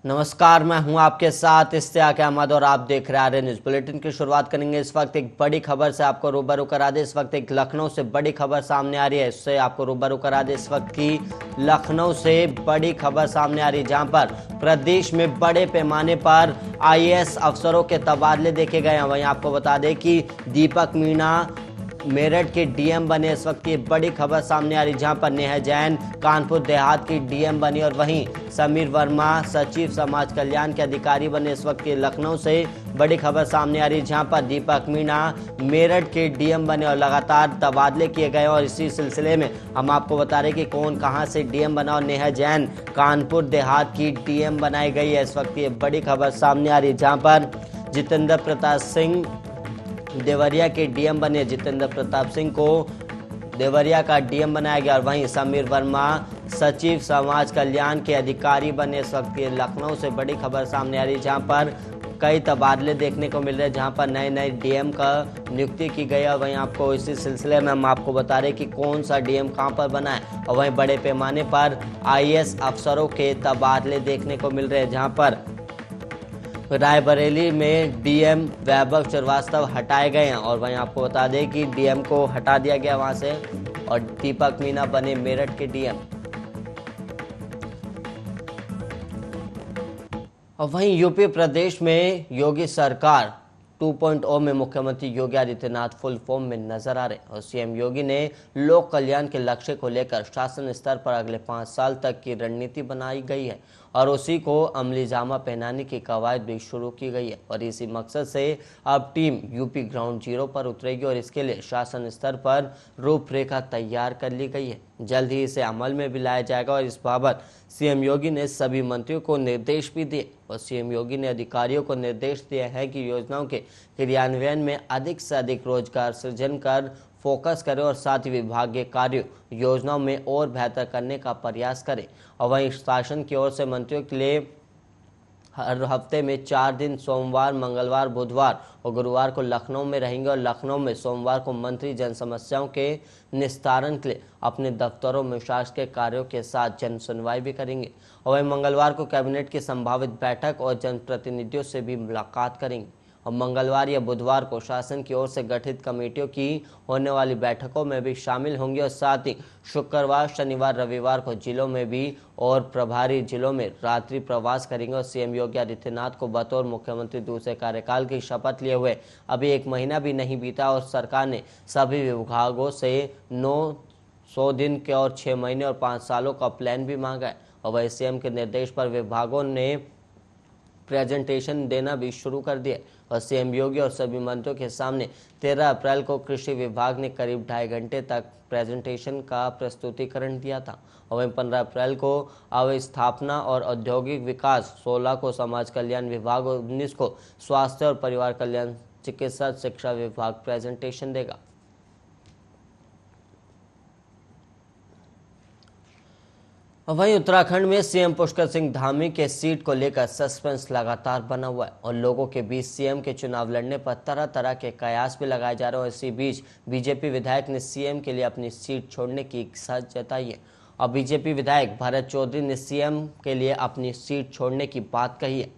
नमस्कार, मैं हूं आपके साथ इश्तियाक अहमद और आप देख रहे हैं न्यूज बुलेटिन की शुरुआत करेंगे। इस वक्त एक बड़ी खबर से आपको रूबरू करा दे। इस वक्त एक लखनऊ से बड़ी खबर सामने आ रही है, इससे आपको रूबरू करा दे। इस वक्त की लखनऊ से बड़ी खबर सामने आ रही है, जहां पर प्रदेश में बड़े पैमाने पर आईएएस अफसरों के तबादले देखे गए हैं। वहीं आपको बता दें कि दीपक मीणा मेरठ के डीएम बने। इस वक्त की बड़ी खबर सामने आ रही, जहां पर नेहा जैन कानपुर देहात की डीएम बनी और वहीं समीर वर्मा सचिव समाज कल्याण के अधिकारी बने। इस वक्त की लखनऊ से बड़ी खबर सामने आ रही, जहां पर दीपक मीणा मेरठ के डीएम बने और लगातार तबादले किए गए। और इसी सिलसिले में हम आपको बता रहे कि कौन कहां से डीएम बना और नेहा जैन कानपुर देहात की डीएम बनाई गई है। इस वक्त की बड़ी खबर सामने आ रही, जहां पर जितेंद्र प्रताप सिंह देवरिया के डीएम बने। जितेंद्र प्रताप सिंह को देवरिया का डीएम बनाया गया और वहीं समीर वर्मा सचिव समाज कल्याण के अधिकारी बने। इस वक्त की लखनऊ से बड़ी खबर सामने आ रही, जहां पर कई तबादले देखने को मिल रहे हैं, जहां पर नए नए डीएम का नियुक्ति की गई है। और वहीं आपको इसी सिलसिले में हम आपको बता रहे कि कौन सा डीएम कहां पर बना है। और वहीं बड़े पैमाने पर आईएएस अफसरों के तबादले देखने को मिल रहे हैं, जहां पर रायबरेली में डीएम वैभव श्रीवास्तव हटाए गए हैं। और वहीं आपको बता दें कि डीएम को हटा दिया गया वहां से और दीपक मीणा बने मेरठ के डीएम। और वहीं यूपी प्रदेश में योगी सरकार 2.0 में मुख्यमंत्री योगी आदित्यनाथ फुल फॉर्म में नजर आ रहे और सीएम योगी ने लोक कल्याण के लक्ष्य को लेकर शासन स्तर पर अगले 5 साल तक की रणनीति बनाई गई है और उसी को अमली जामा पहनाने की कवायद भी शुरू की गई है। और इसी मकसद से अब टीम यूपी ग्राउंड जीरो पर उतरेगी और इसके लिए शासन स्तर पर रूपरेखा तैयार कर ली गई है। जल्द ही इसे अमल में भी लाया जाएगा और इस बाबत सीएम योगी ने सभी मंत्रियों को निर्देश भी दिए। और सीएम योगी ने अधिकारियों को निर्देश दिए हैं कि योजनाओं के क्रियान्वयन में अधिक से अधिक रोजगार सृजन कर फोकस करें और साथ ही विभागीय कार्यों योजनाओं में और बेहतर करने का प्रयास करें। और वहीं शासन की ओर से मंत्रियों के लिए हर हफ्ते में 4 दिन सोमवार, मंगलवार, बुधवार और गुरुवार को लखनऊ में रहेंगे और लखनऊ में सोमवार को मंत्री जन समस्याओं के निस्तारण के लिए अपने दफ्तरों में शासकीय कार्यों के साथ जन सुनवाई भी करेंगे। और वहीं मंगलवार को कैबिनेट की संभावित बैठक और जनप्रतिनिधियों से भी मुलाकात करेंगे। और मंगलवार या बुधवार को शासन की ओर से गठित कमेटियों की होने वाली बैठकों में भी शामिल होंगे और साथ ही शुक्रवार, शनिवार, रविवार को जिलों में भी और प्रभारी जिलों में रात्रि प्रवास करेंगे। और सीएम योगी आदित्यनाथ को बतौर मुख्यमंत्री दूसरे कार्यकाल की शपथ लिए हुए अभी 1 महीना भी नहीं बीता और सरकार ने सभी विभागों से 900 दिन के और 6 महीने और 5 सालों का प्लान भी मांगा है। और वही सीएम के निर्देश पर विभागों ने प्रेजेंटेशन देना भी शुरू कर दिया और सीएम योगी और सभी मंत्रियों के सामने 13 अप्रैल को कृषि विभाग ने करीब 2.5 घंटे तक प्रेजेंटेशन का प्रस्तुतिकरण दिया था। और वहीं 15 अप्रैल को अवस्थापना और औद्योगिक विकास, 16 को समाज कल्याण विभाग और 19 को स्वास्थ्य और परिवार कल्याण चिकित्सा शिक्षा विभाग प्रेजेंटेशन देगा। वहीं उत्तराखंड में सीएम पुष्कर सिंह धामी के सीट को लेकर सस्पेंस लगातार बना हुआ है और लोगों के बीच सीएम के चुनाव लड़ने पर तरह तरह के कयास भी लगाए जा रहे हैं। इसी बीच बीजेपी विधायक ने सीएम के लिए अपनी सीट छोड़ने की इच्छा जताई है और बीजेपी विधायक भरत चौधरी ने सीएम के लिए अपनी सीट छोड़ने की बात कही है।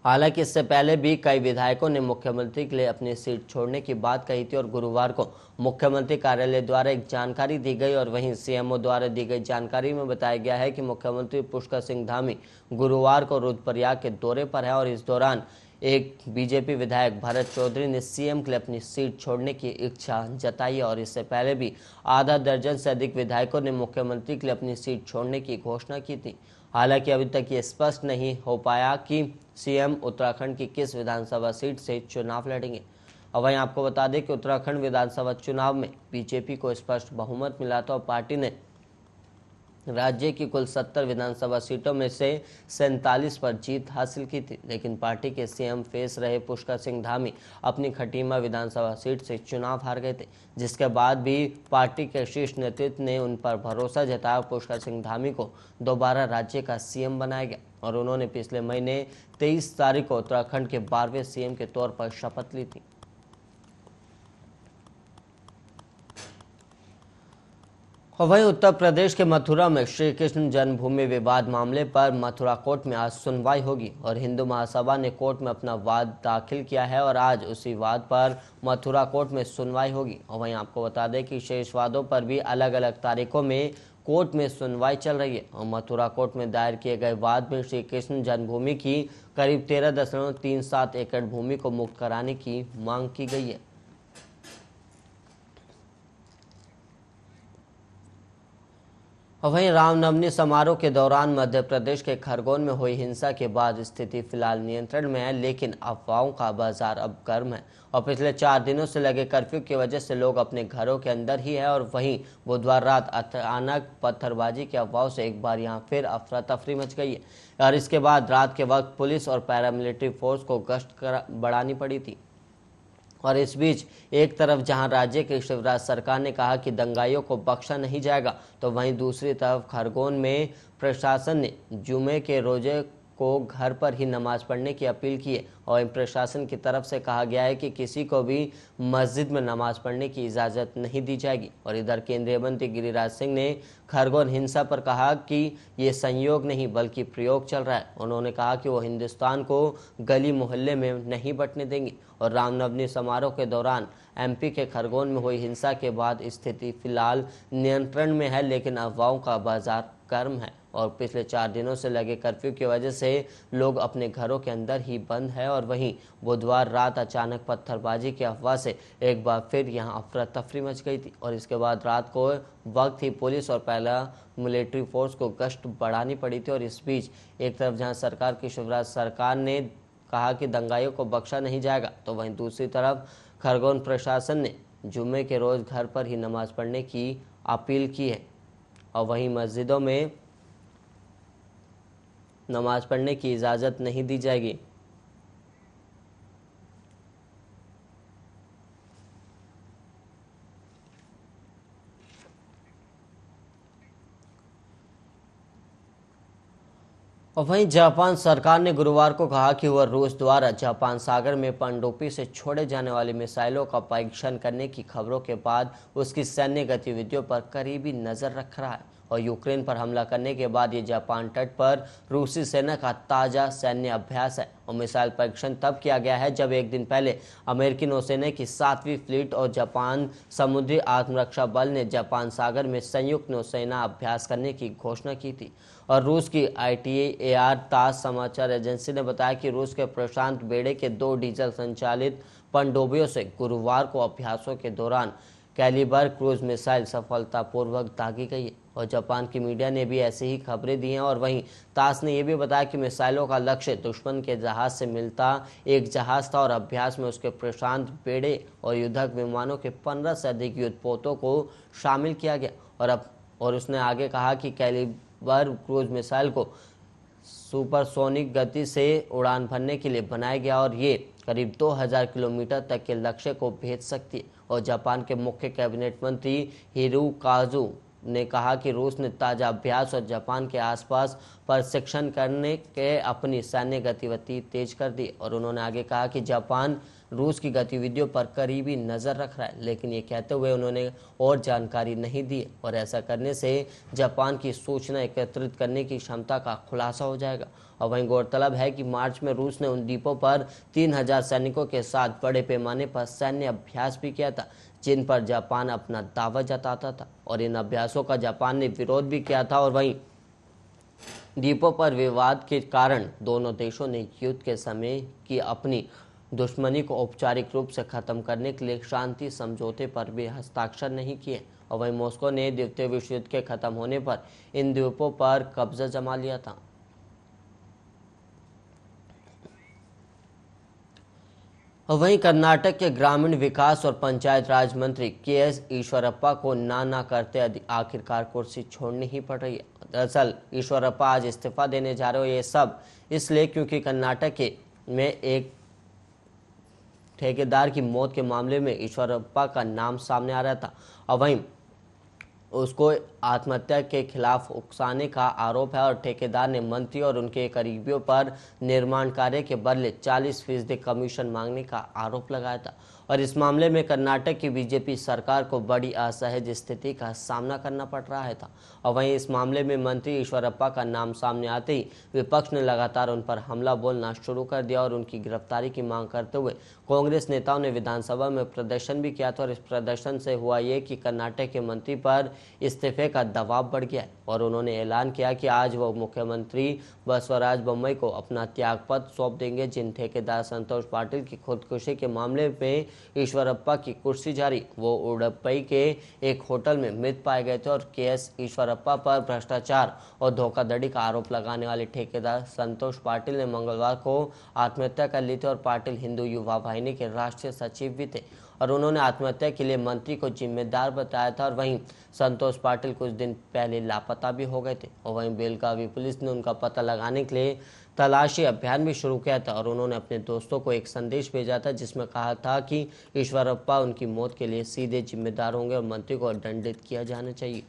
हालांकि इससे पहले भी कई विधायकों ने मुख्यमंत्री के लिए अपनी सीट छोड़ने की बात कही थी और गुरुवार को मुख्यमंत्री कार्यालय द्वारा एक जानकारी दी गई। और वहीं सीएमओ द्वारा दी गई जानकारी में बताया गया है कि मुख्यमंत्री पुष्कर सिंह धामी गुरुवार को रुद्रप्रयाग के दौरे पर है और इस दौरान एक बीजेपी विधायक भरत चौधरी ने सीएम के लिए अपनी सीट छोड़ने की इच्छा जताई है। और इससे पहले भी आधा दर्जन से अधिक विधायकों ने मुख्यमंत्री के लिए अपनी सीट छोड़ने की घोषणा की थी। हालांकि अभी तक ये स्पष्ट नहीं हो पाया कि सीएम उत्तराखंड की किस विधानसभा सीट से चुनाव लड़ेंगे। और वहीं आपको बता दें कि उत्तराखंड विधानसभा चुनाव में बीजेपी को स्पष्ट बहुमत मिला था और पार्टी ने राज्य की कुल 70 विधानसभा सीटों में से 47 पर जीत हासिल की थी। लेकिन पार्टी के सीएम फेस रहे पुष्कर सिंह धामी अपनी खटीमा विधानसभा सीट से चुनाव हार गए थे, जिसके बाद भी पार्टी के शीर्ष नेतृत्व ने उन पर भरोसा जताया। पुष्कर सिंह धामी को दोबारा राज्य का सीएम बनाया गया और उन्होंने पिछले महीने 23 तारीख को उत्तराखंड के 12वें सीएम के तौर पर शपथ ली थी। और वहीं उत्तर प्रदेश के मथुरा में श्री कृष्ण जन्मभूमि विवाद मामले पर मथुरा कोर्ट में आज सुनवाई होगी और हिंदू महासभा ने कोर्ट में अपना वाद दाखिल किया है और आज उसी वाद पर मथुरा कोर्ट में सुनवाई होगी। और वहीं आपको बता दें कि शेष वादों पर भी अलग अलग तारीखों में कोर्ट में सुनवाई चल रही है। और मथुरा कोर्ट में दायर किए गए वाद में श्री कृष्ण जन्मभूमि की करीब 13.37 एकड़ भूमि को मुक्त कराने की मांग की गई है। और वहीं रामनवमी समारोह के दौरान मध्य प्रदेश के खरगोन में हुई हिंसा के बाद स्थिति फिलहाल नियंत्रण में है, लेकिन अफवाहों का बाजार अब गर्म है और पिछले 4 दिनों से लगे कर्फ्यू की वजह से लोग अपने घरों के अंदर ही है। और वहीं बुधवार रात अचानक पत्थरबाजी की अफवाहों से एक बार यहां फिर अफरा तफरी मच गई है और इसके बाद रात के वक्त पुलिस और पैरामिलिट्री फोर्स को गश्त बढ़ानी पड़ी थी। और इस बीच एक तरफ जहां राज्य की शिवराज सरकार ने कहा कि दंगाइयों को बख्शा नहीं जाएगा, तो वहीं दूसरी तरफ खरगोन में प्रशासन ने जुमे के रोजे को घर पर ही नमाज पढ़ने की अपील की है। और प्रशासन की तरफ से कहा गया है कि किसी को भी मस्जिद में नमाज पढ़ने की इजाज़त नहीं दी जाएगी। और इधर केंद्रीय मंत्री गिरिराज सिंह ने खरगोन हिंसा पर कहा कि ये संयोग नहीं बल्कि प्रयोग चल रहा है। उन्होंने कहा कि वो हिंदुस्तान को गली मोहल्ले में नहीं बंटने देंगे। और रामनवमी समारोह के दौरान एमपी के खरगोन में हुई हिंसा के बाद स्थिति फिलहाल नियंत्रण में है, लेकिन अफवाहों का बाजार गर्म है और पिछले 4 दिनों से लगे कर्फ्यू की वजह से लोग अपने घरों के अंदर ही बंद है। और वहीं बुधवार रात अचानक पत्थरबाजी की अफवाह से एक बार फिर यहां अफरा तफरी मच गई थी और इसके बाद रात को वक्त ही पुलिस और पैरामिलिट्री फोर्स को गश्त बढ़ानी पड़ी थी। और इस बीच एक तरफ जहां सरकार की शिवराज सरकार ने कहा कि दंगाइयों को बख्शा नहीं जाएगा, तो वहीं दूसरी तरफ खरगोन प्रशासन ने जुम्मे के रोज घर पर ही नमाज पढ़ने की अपील की है और वहीं मस्जिदों में नमाज पढ़ने की इजाज़त नहीं दी जाएगी। और वहीं जापान सरकार ने गुरुवार को कहा कि वह रूस द्वारा जापान सागर में पनडुब्बी से छोड़े जाने वाली मिसाइलों का परीक्षण करने की खबरों के बाद उसकी सैन्य गतिविधियों पर करीबी नजर रख रहा है। और यूक्रेन पर हमला करने के बाद ये जापान तट पर रूसी सेना का ताज़ा सैन्य अभ्यास है। और मिसाइल परीक्षण तब किया गया है जब एक दिन पहले अमेरिकी नौसेना की 7वीं फ्लीट और जापान समुद्री आत्मरक्षा बल ने जापान सागर में संयुक्त नौसेना अभ्यास करने की घोषणा की थी। और रूस की ITAR तास समाचार एजेंसी ने बताया कि रूस के प्रशांत बेड़े के 2 डीजल संचालित पनडुब्बियों से गुरुवार को अभ्यासों के दौरान कैलिबर क्रूज मिसाइल सफलतापूर्वक दागी गई है। और जापान की मीडिया ने भी ऐसी ही खबरें दी हैं। और वहीं तास ने यह भी बताया कि मिसाइलों का लक्ष्य दुश्मन के जहाज से मिलता एक जहाज था और अभ्यास में उसके प्रशांत बेड़े और युद्धक विमानों के 15 से अधिक युद्धपोतों को शामिल किया गया। और उसने आगे कहा कि कैलिबर क्रूज मिसाइल को सुपरसोनिक गति से उड़ान भरने के लिए बनाया गया और ये करीब 2000 किलोमीटर तक के लक्ष्य को भेज सकती है। और जापान के मुख्य कैबिनेट मंत्री हिरोकाजु ने कहा कि रूस ने ताज़ा अभ्यास और जापान के आसपास प्रशिक्षण करने के अपनी सैन्य गतिविधि तेज कर दी। और उन्होंने आगे कहा कि जापान रूस की गतिविधियों पर करीबी नज़र रख रहा है, लेकिन ये कहते हुए उन्होंने और जानकारी नहीं दी और ऐसा करने से जापान की सूचना एकत्रित करने की क्षमता का खुलासा हो जाएगा। और वहीं गौरतलब है कि मार्च में रूस ने उन द्वीपों पर 3000 सैनिकों के साथ बड़े पैमाने पर सैन्य अभ्यास भी किया था, जिन पर जापान अपना दावा जताता था। और इन अभ्यासों का जापान ने विरोध भी किया था। और वहीं द्वीपों पर विवाद के कारण दोनों देशों ने युद्ध के समय की अपनी दुश्मनी को औपचारिक रूप से खत्म करने के लिए शांति समझौते पर भी हस्ताक्षर नहीं किए। और वहीं मॉस्को ने द्वितीय विश्व युद्ध के खत्म होने पर इन द्वीपों पर कब्जा जमा लिया था। वहीं कर्नाटक के ग्रामीण विकास और पंचायत राज मंत्री KS ईश्वरप्पा को ना करते आखिरकार कुर्सी छोड़नी ही पड़ रही है। दरअसल ईश्वरप्पा आज इस्तीफा देने जा रहे हो, ये सब इसलिए क्योंकि कर्नाटक में एक ठेकेदार की मौत के मामले में ईश्वरप्पा का नाम सामने आ रहा था और वहीं उसको आत्महत्या के खिलाफ उकसाने का आरोप है और ठेकेदार ने मंत्री और उनके करीबियों पर निर्माण कार्य के बदले 40% कमीशन मांगने का आरोप लगाया था। और इस मामले में कर्नाटक की बीजेपी सरकार को बड़ी असहज स्थिति का सामना करना पड़ रहा था। और वहीं इस मामले में मंत्री ईश्वरप्पा का नाम सामने आते ही विपक्ष ने लगातार उन पर हमला बोलना शुरू कर दिया और उनकी गिरफ्तारी की मांग करते हुए कांग्रेस नेताओं ने विधानसभा में प्रदर्शन भी किया था। और इस प्रदर्शन से हुआ ये कि कर्नाटक के मंत्री पर इस्तीफे का दबाव बढ़ गया और उन्होंने ऐलान किया कि आज वो मुख्यमंत्री बसवराज बोम्मई को अपना त्यागपत्र सौंप देंगे। जिन ठेकेदार संतोष पाटिल की खुदकुशी के मामले में ईश्वरप्पा की कुर्सी जारी, वो उडुपी के एक होटल में मृत पाए गए थे और केएस ईश्वरप्पा पर भ्रष्टाचार और धोखाधड़ी का आरोप लगाने वाले ठेकेदार संतोष पाटिल ने मंगलवार को आत्महत्या कर ली थी। और पाटिल हिंदू युवा वाहिनी के राष्ट्रीय सचिव भी थे और उन्होंने आत्महत्या के लिए मंत्री को जिम्मेदार बताया था। और वहीं संतोष पाटिल कुछ दिन पहले लापता भी हो गए थे और वहीं बेलगावी पुलिस ने उनका पता लगाने के लिए तलाशी अभियान भी शुरू किया था। और उन्होंने अपने दोस्तों को एक संदेश भेजा था जिसमें कहा था कि ईश्वरप्पा उनकी मौत के लिए सीधे जिम्मेदार होंगे और मंत्री को दंडित किया जाना चाहिए।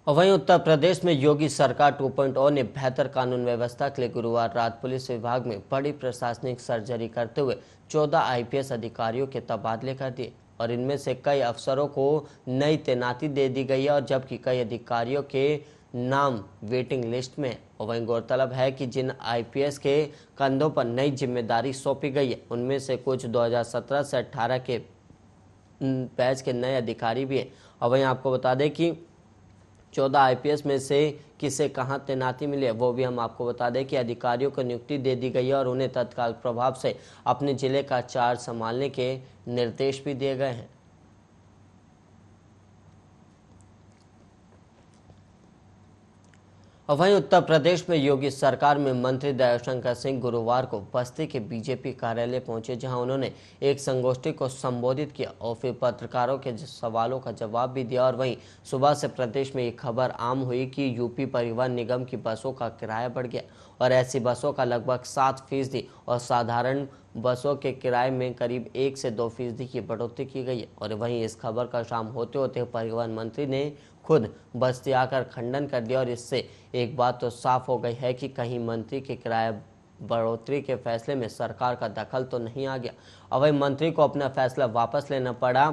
और वहीं उत्तर प्रदेश में योगी सरकार 2.0 ने बेहतर कानून व्यवस्था के लिए गुरुवार रात पुलिस विभाग में बड़ी प्रशासनिक सर्जरी करते हुए 14 आईपीएस अधिकारियों के तबादले कर दिए और इनमें से कई अफसरों को नई तैनाती दे दी गई है और जबकि कई अधिकारियों के नाम वेटिंग लिस्ट में है। और वहीं गौरतलब है कि जिन आईपीएस के कंधों पर नई जिम्मेदारी सौंपी गई है उनमें से कुछ 2017 से 18 के बैच के नए अधिकारी भी हैं। और वहीं आपको बता दें कि 14 आईपीएस में से किसे कहां तैनाती मिली है वो भी हम आपको बता दें कि अधिकारियों को नियुक्ति दे दी गई है और उन्हें तत्काल प्रभाव से अपने जिले का चार्ज संभालने के निर्देश भी दिए गए हैं। और वहीं उत्तर प्रदेश में योगी सरकार में मंत्री दयाशंकर सिंह गुरुवार को बस्ती के बीजेपी कार्यालय पहुंचे, जहां उन्होंने एक संगोष्ठी को संबोधित किया और फिर पत्रकारों के सवालों का जवाब भी दिया। और वहीं सुबह से प्रदेश में एक खबर आम हुई कि यूपी परिवहन निगम की बसों का किराया बढ़ गया और ऐसी बसों का लगभग 7% और साधारण बसों के किराए में करीब 1 से 2% की बढ़ोतरी की गई है। और वहीं इस खबर का शाम होते होते परिवहन मंत्री ने खुद बस्ती आकर खंडन कर दिया और इससे एक बात तो साफ हो गई है कि कहीं मंत्री के किराया बढ़ोतरी के फैसले में सरकार का दखल तो नहीं आ गया। और वहीं मंत्री को अपना फैसला वापस लेना पड़ा।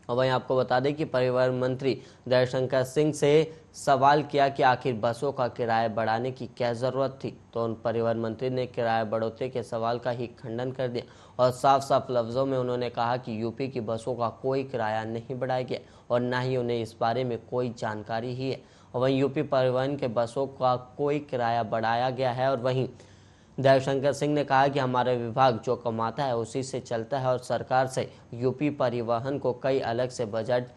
और वहीं आपको बता दें कि परिवहन मंत्री दयाशंकर सिंह से सवाल किया कि आखिर बसों का किराया बढ़ाने की क्या जरूरत थी, तो उन परिवहन मंत्री ने किराया बढ़ोतरी के सवाल का ही खंडन कर दिया और साफ साफ लफ्जों में उन्होंने कहा कि यूपी की बसों का कोई किराया नहीं बढ़ाया गया और ना ही उन्हें इस बारे में कोई जानकारी ही है। और वहीं यूपी परिवहन के बसों का कोई किराया बढ़ाया गया है। और वहीं दयाशंकर सिंह ने कहा कि हमारा विभाग जो कमाता है उसी से चलता है और सरकार से यूपी परिवहन को कई अलग से बजट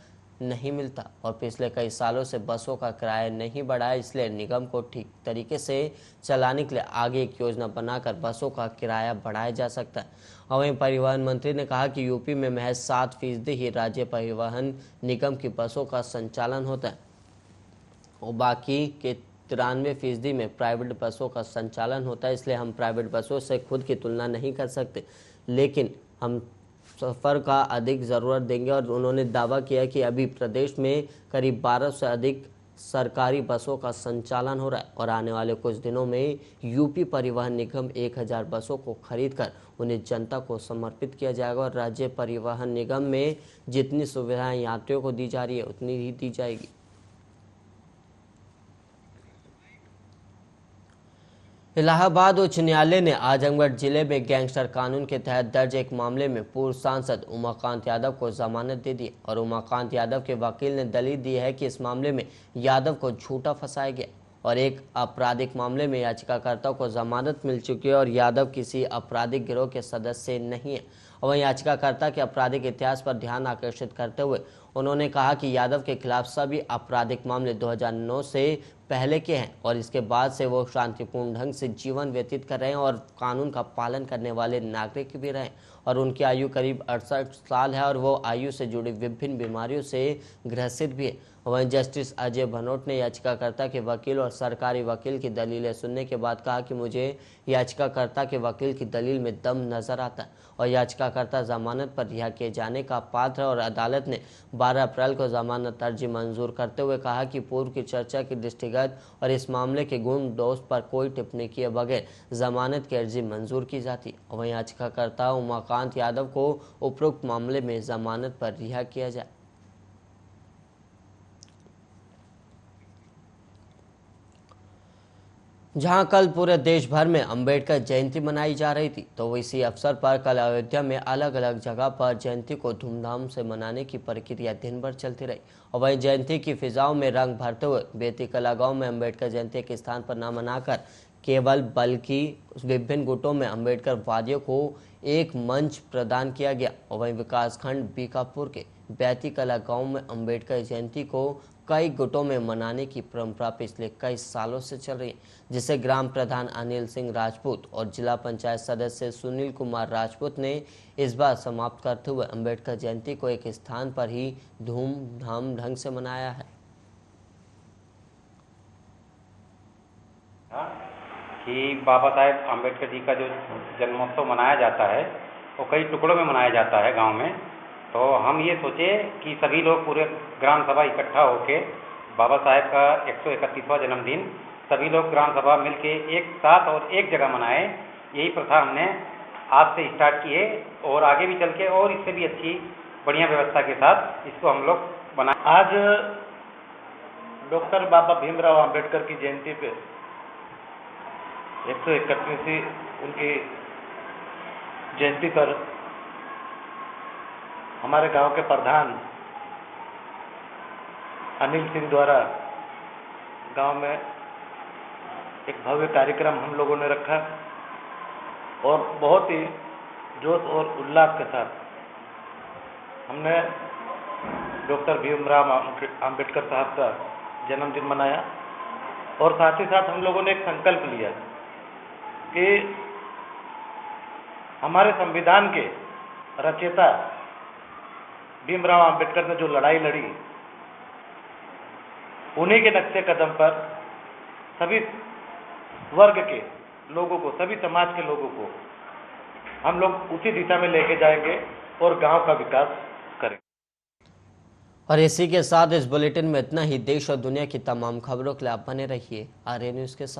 नहीं मिलता और पिछले कई सालों से बसों का किराया नहीं बढ़ा, इसलिए निगम को ठीक तरीके से चलाने के लिए आगे एक योजना बनाकर बसों का किराया बढ़ाया जा सकता है। और वहीं परिवहन मंत्री ने कहा कि यूपी में महज 7% ही राज्य परिवहन निगम की बसों का संचालन होता है और बाकी के 93% में प्राइवेट बसों का संचालन होता है। इसलिए हम प्राइवेट बसों से खुद की तुलना नहीं कर सकते, लेकिन हम सफ़र का अधिक ज़रूरत देंगे। और उन्होंने दावा किया कि अभी प्रदेश में करीब 1200 से अधिक सरकारी बसों का संचालन हो रहा है और आने वाले कुछ दिनों में यूपी परिवहन निगम 1000 बसों को खरीदकर उन्हें जनता को समर्पित किया जाएगा और राज्य परिवहन निगम में जितनी सुविधाएं यात्रियों को दी जा रही है उतनी ही दी जाएगी। इलाहाबाद उच्च न्यायालय ने आजमगढ़ जिले में गैंगस्टर कानून के तहत दर्ज एक मामले में पूर्व सांसद उमाकांत यादव को जमानत दे दी और उमाकांत यादव के वकील ने दलील दी है कि इस मामले में यादव को झूठा फंसाया गया और एक आपराधिक मामले में याचिकाकर्ता को जमानत मिल चुकी है और यादव किसी आपराधिक गिरोह के सदस्य नहीं है। और वहीं याचिकाकर्ता के आपराधिक इतिहास पर ध्यान आकर्षित करते हुए उन्होंने कहा कि यादव के खिलाफ सभी आपराधिक मामले 2009 से पहले के हैं और इसके बाद से वो शांतिपूर्ण ढंग से जीवन व्यतीत कर रहे हैं और कानून का पालन करने वाले नागरिक भी रहे और उनकी आयु करीब 68 साल है और वो आयु से जुड़ी विभिन्न बीमारियों से ग्रसित भी है। वहीं जस्टिस अजय भनोट ने याचिकाकर्ता के वकील और सरकारी वकील की दलीलें सुनने के बाद कहा कि मुझे याचिकाकर्ता के वकील की दलील में दम नजर आता है और याचिकाकर्ता जमानत पर रिहा किए जाने का पात्र है और अदालत ने 12 अप्रैल को जमानत अर्जी मंजूर करते हुए कहा कि पूर्व की चर्चा की दृष्टिगत और इस मामले के गुण दोष पर कोई टिप्पणी किए बगैर जमानत की अर्जी मंजूर की जाती है। वहीं याचिकाकर्ता उमाकांत यादव को उपरोक्त मामले में जमानत पर रिहा किया जाए। जहां कल पूरे देश भर में अंबेडकर जयंती मनाई जा रही थी, तो इसी अवसर पर कल अयोध्या में अलग अलग जगह पर जयंती को धूमधाम से मनाने की प्रक्रिया दिन भर चलती रही और वहीं जयंती की फिजाओं में रंग भरते हुए बेती कला गांव में अंबेडकर जयंती के स्थान पर न मनाकर केवल बल्कि विभिन्न गुटों में अंबेडकर वादियों को एक मंच प्रदान किया गया और वहीं विकासखंड बीकापुर के बेती कला गांव में अंबेडकर जयंती को कई गुटों में मनाने की परंपरा पिछले कई सालों से चल रही है, जिसे ग्राम प्रधान अनिल सिंह राजपूत और जिला पंचायत सदस्य सुनील कुमार राजपूत ने इस बार समाप्त करते हुए अंबेडकर जयंती को एक स्थान पर ही धूमधाम ढंग से मनाया है। कि बाबा साहेब आम्बेडकर जी का जो जन्मोत्सव मनाया जाता है वो कई टुकड़ों में मनाया जाता है गांव में। तो हम ये सोचे कि सभी लोग पूरे ग्राम सभा इकट्ठा होके बाबा साहेब का 131वां जन्मदिन सभी लोग ग्राम सभा मिलके एक साथ और एक जगह मनाएं। यही प्रथा हमने आज से स्टार्ट की है और आगे भी चल के और इससे भी अच्छी बढ़िया व्यवस्था के साथ इसको हम लोग बनाए। आज डॉक्टर बाबा भीमराव अंबेडकर की जयंती पे 131वीं उनकी जयंती पर हमारे गांव के प्रधान अनिल सिंह द्वारा गांव में एक भव्य कार्यक्रम हम लोगों ने रखा और बहुत ही जोश और उल्लास के साथ हमने डॉक्टर भीमराव अंबेडकर साहब का जन्मदिन मनाया और साथ ही साथ हम लोगों ने एक संकल्प लिया कि हमारे संविधान के रचयिता भीमराव अंबेडकर ने जो लड़ाई लड़ी उन्हीं के नक्शे कदम पर सभी वर्ग के लोगों को, सभी समाज के लोगों को हम लोग उसी दिशा में लेके जाएंगे और गांव का विकास करेंगे। और इसी के साथ इस बुलेटिन में इतना ही। देश और दुनिया की तमाम खबरों के लिए आप बने रहिए आर्य न्यूज के साथ।